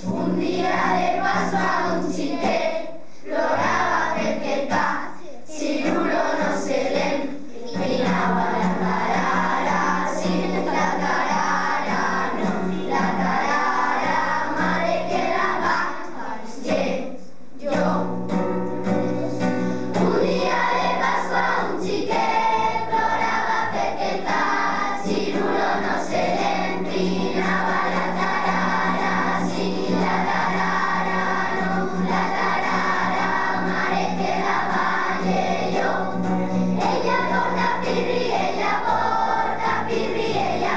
Un día de paso a un chique, ploraba perquè el pa, cirulo no se l'empinava la carara, sí, la carara, no, la carara, madre que la va, yo. Un día de paso a un chique, plorava perquè el pa, cirulo no se l'empinava la carara, sí, la carara, no, la carara, mare que la valle yo. Ella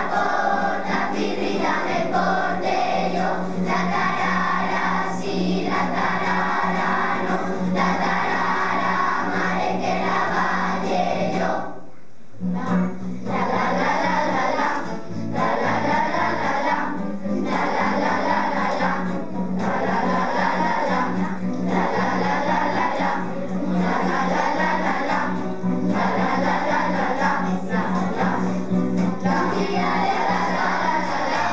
porta pirri, dame porte yo. La carara, sí, la carara, no, la carara, mare que la valle yo. La la la la la la, la la la la la la, la la la la la la, la la la la la la, la la la la la la, la la la la la la, la la la la la la, la tía de la la la la la,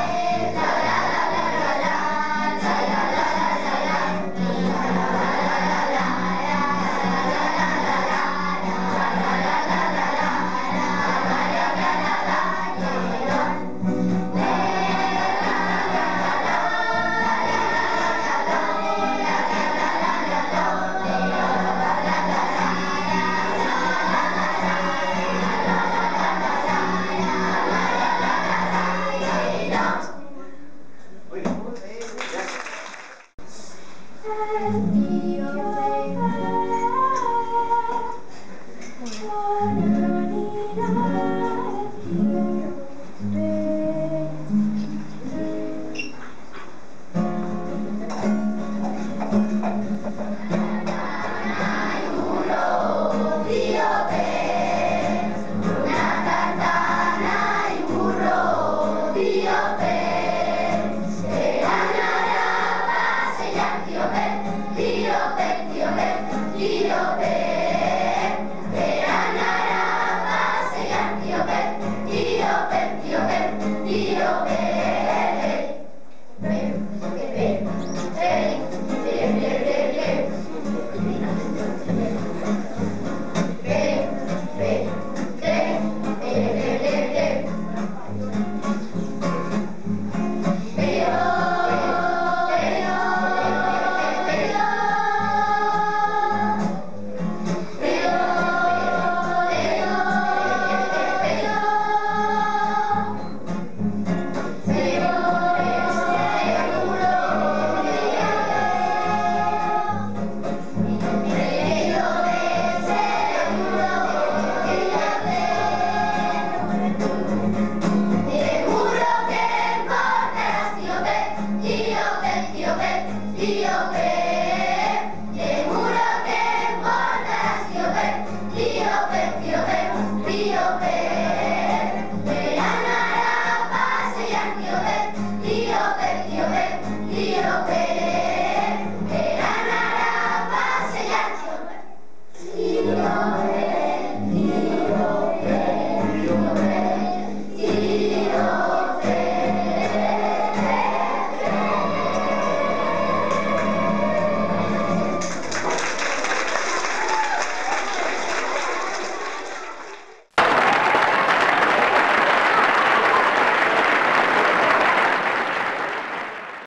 la la la la la la, la la la la la la, la la la la la